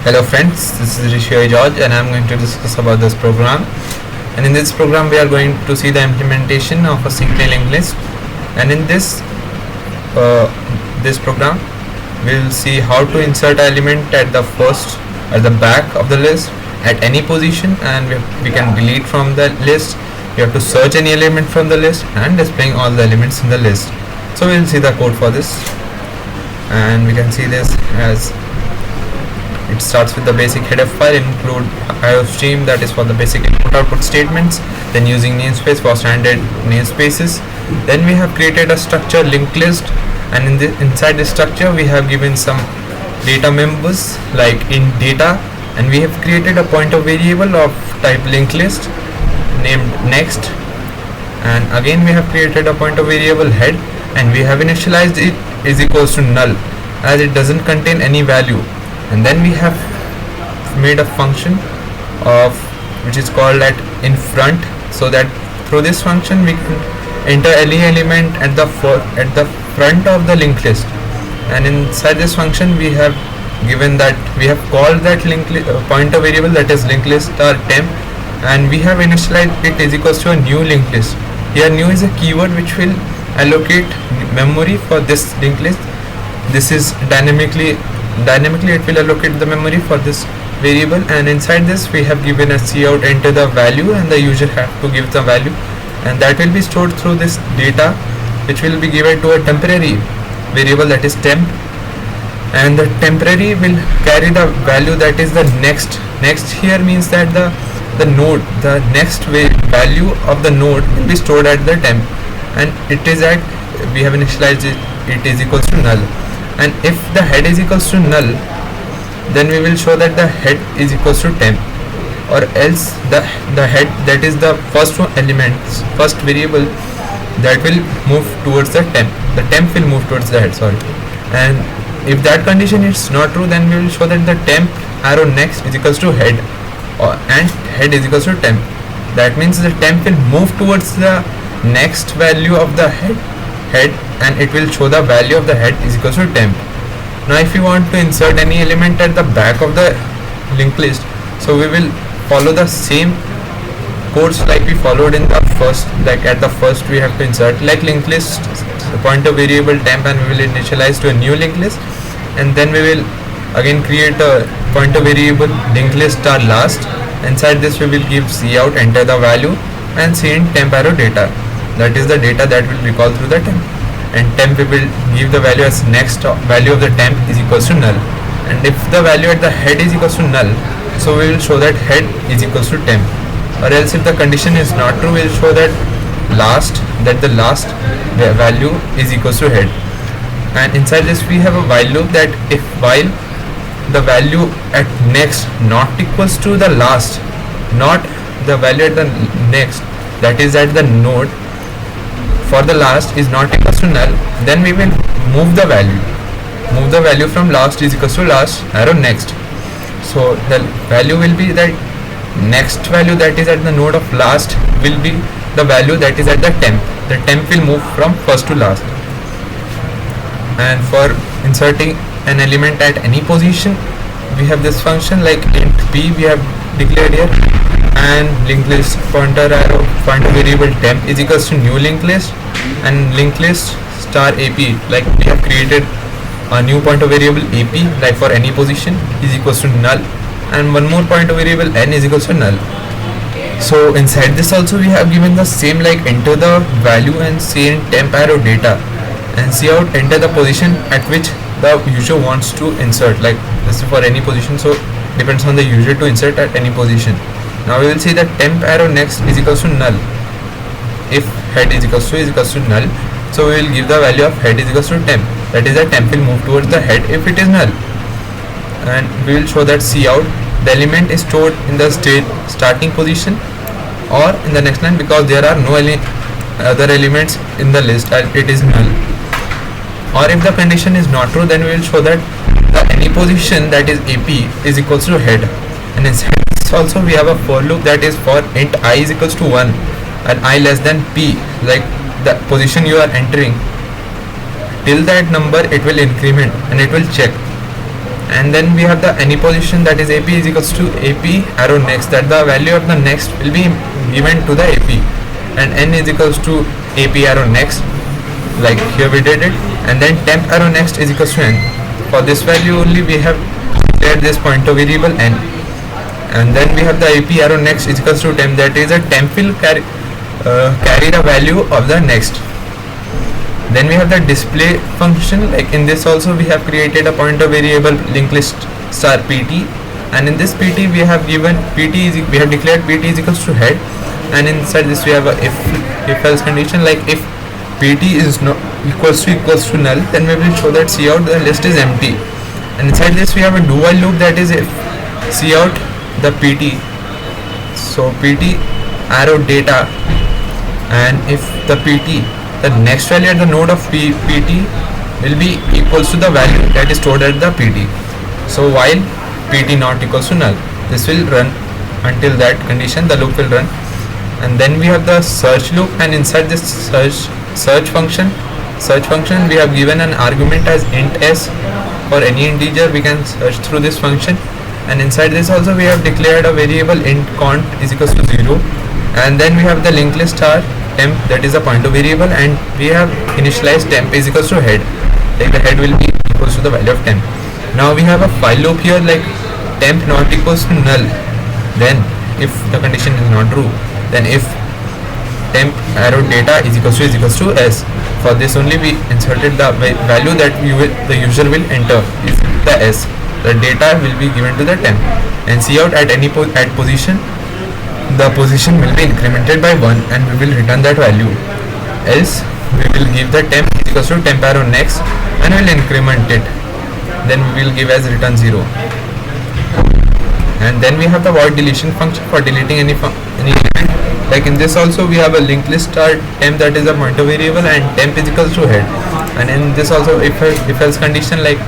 Hello friends, this is Rishi George and I am going to discuss about this program. And in this program we are going to see the implementation of a single linked list. And in this program we will see how to insert an element at the back of the list at any position, and we can delete from the list. We have to search any element from the list and displaying all the elements in the list. So we will see the code for this, and we can see this as it starts with the basic header file, include IOStream, that is for the basic input output statements, then using namespace for standard namespaces. Then we have created a structure linked list, and inside this structure we have given some data members like in data, and we have created a pointer variable of type linked list named next, and again we have created a pointer variable head, and we have initialized it is equals to null as it doesn't contain any value. And then we have made a function of which is called at in front, so that through this function we can enter any element at the front of the linked list. And inside this function we have given that we have called that pointer variable, that is linked list temp, and we have initialized it is equals to a new linked list. Here new is a keyword which will allocate memory for this linked list. This is dynamically it will allocate the memory for this variable, and inside this we have given a cout enter the value, and the user have to give the value, and that will be stored through this data, which will be given to a temporary variable, that is temp, and the temporary will carry the value that is the next. Next here means that the next value of the node will be stored at the temp, and it is at we have initialized it is equals to null. And if the head is equals to null, then we will show that the head is equals to temp, or else the head, that is the first variable that will move towards the temp will move towards the head, and if that condition is not true, then we will show that the temp arrow next is equals to head, and head is equals to temp. That means the temp will move towards the next value of the head, and it will show the value of the head is equals to temp. Now if you want to insert any element at the back of the linked list, so we will follow the same codes like we followed in the first. Like at the first we have to insert like linked list pointer variable temp, and we will initialize to a new linked list, and then we will again create a pointer variable linked list last. Inside this we will give cout enter the value and cin temp arrow data, that is the data that will recall through the temp, and temp we will give the value as next value of the temp is equals to null. And if the value at the head is equals to null, so we will show that head is equals to temp, or else if the condition is not true, we will show that the last value is equals to head. And inside this we have a while loop, that if while the value at next not equals to the last, not the value at the next, that is at the node for the last is not equals to null, then we will move the value from last is equals to last arrow next. So the value will be that next value that is at the node of last will be the value that is at the temp. The temp will move from first to last. And for inserting an element at any position, we have this function like int p we have declared here, and linked list pointer variable temp is equals to new linked list, and linked list *ap, like we have created a new pointer variable ap like for any position is equals to null, and one more pointer variable n is equals to null. So inside this also we have given the same, like enter the value and cin temp arrow data, and cout enter the position at which the user wants to insert, like this is for any position, so depends on the user to insert at any position. Now we will see that temp arrow next is equals to null if head is equals to null, so we will give the value of head is equals to temp, that is the temp will move towards the head if it is null. And we will show that cout the element is stored in the starting position or in the next line, because there are no other elements in the list and it is null. Or if the condition is not true, then we will show that the any position that is ap is equals to head. And inside this also we have a for loop that is for int I is equals to 1 and I less than p, like the position you are entering, till that number it will increment and it will check. and then we have the any position, that is ap is equals to ap arrow next, that the value of the next will be given to the ap, and n is equals to ap arrow next, like here we did it, and then temp arrow next is equals to n. For this value only we have declared this pointer variable n, and then we have the ap arrow next is equals to temp, that is a temp will carry the value of the next. Then we have the display function, like in this also we have created a pointer variable linked list star pt, and in this pt we have given we have declared pt is equals to head, and inside this we have a if else condition, like if pt is not equals to null, then we will show that cout the list is empty, and inside this we have a do while loop, that is if cout the pt, so pt arrow data, and if the pt, the next value at the node of pt will be equals to the value that is stored at the pt. So while pt not equals to null, this will run until that condition, the loop will run. And then we have the search loop, and inside this search function we have given an argument as int s. For any integer we can search through this function, and inside this also we have declared a variable int cont is equals to 0, and then we have the linked list star temp, that is a pointer variable, and we have initialized temp is equals to head, like the head will be equals to the value of temp. Now we have a while loop here, like temp not equals to null, then if the condition is not true, then if temp arrow data is equals to s. For this only we inserted the value that the user will enter is the s, the data will be given to the temp, and cout at any position, the position will be incremented by 1, and we will return that value. Else we will give the temp is equals to temp arrow next, and we will increment it, then we will give as return 0. And then we have the void deletion function for deleting any element, like in this also we have a linked list star temp, that is a pointer variable, and temp is equals to head, and in this also if else condition, like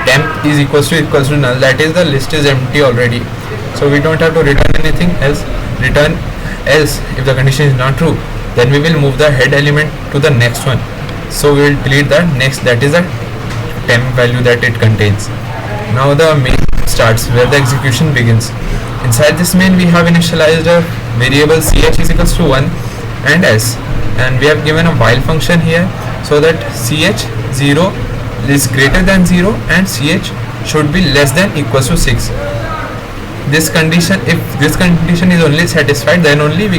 temp is equals to null, that is the list is empty already, so we don't have to return anything else. Return else if the condition is not true, then we will move the head element to the next one, so we will delete the next, that is a temp value that it contains. Now the main starts, where the execution begins. Inside this main we have initialized a variable ch is equals to 1 and s, and we have given a while function here, so that ch 0 is greater than 0 and ch should be less than equals to 6. This condition, if this condition is only satisfied, then only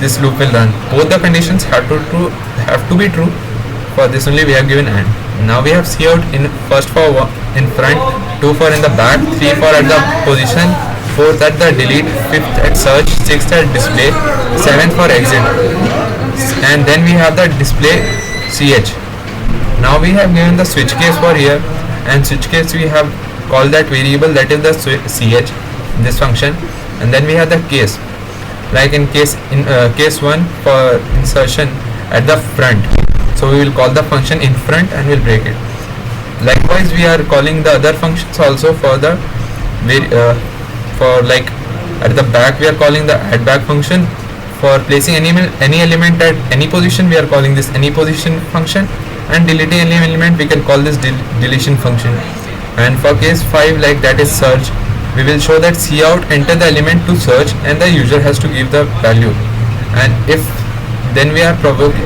this loop will run. Both the conditions have to be true. For this only we have given and. Now we have cout in first for in front, 2 for in the back, 3 for at the position, 4th at the delete, 5th at search, 6th at display, 7th for exit, and then we have the display ch. Now we have given the switch case for here, and switch case we have call that variable, that is the ch in this function, and then we have the case, like in case 1 for insertion at the front, so we will call the function in front and we'll break it. Likewise we are calling the other functions also for the for like at the back we are calling the add back function. For placing any element at any position we are calling this any position function, and deleting any element we can call this deletion function. And for case 5, like that is search, we will show that cout enter the element to search, and the user has to give the value, and if then we are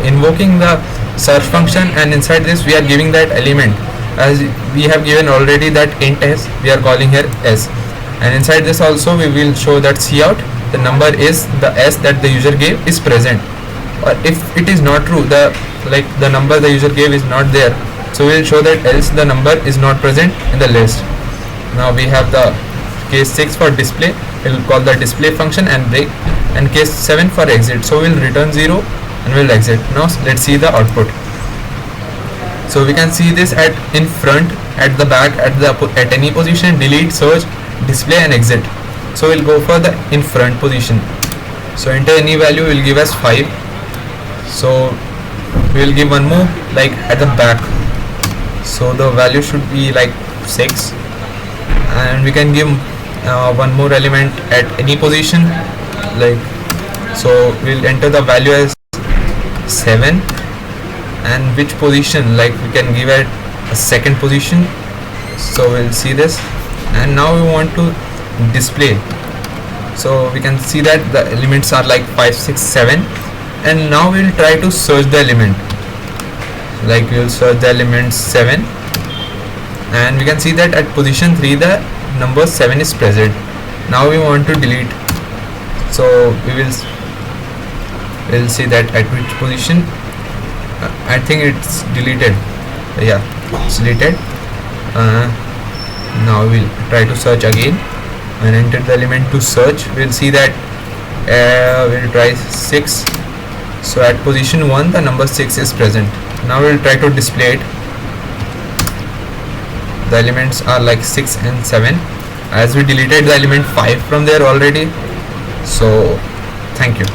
invoking the search function, and inside this we are giving that element, as we have given already that int s, we are calling here s, and inside this also we will show that cout the number is the s that the user gave is present, or if it is not true, the number the user gave is not there, so we will show that else the number is not present in the list. Now we have the case 6 for display, we will call the display function and break, and case 7 for exit, so we will return 0 and we will exit. Now let's see the output. So we can see this at in front, at the back, at any position, delete, search, display and exit. So we'll go for the in front position, so enter any value will give us 5, so we will give one more like at the back, so the value should be like 6, and we can give one more element at any position, like, so we'll enter the value as 7, and which position, like we can give it a second position, So we'll see this, and now we want to display. So we can see that the elements are like 5, 6, 7, and now we'll try to search the element. Like we'll search the element 7, and we can see that at position 3 the number 7 is present. Now we want to delete, so we'll see that at which position. I think it's deleted. Yeah, it's deleted. Now we'll try to search again and enter the element to search. We'll see that we'll try 6. So at position 1 the number 6 is present. Now we'll try to display it. The elements are like 6 and 7, as we deleted the element 5 from there already. So thank you.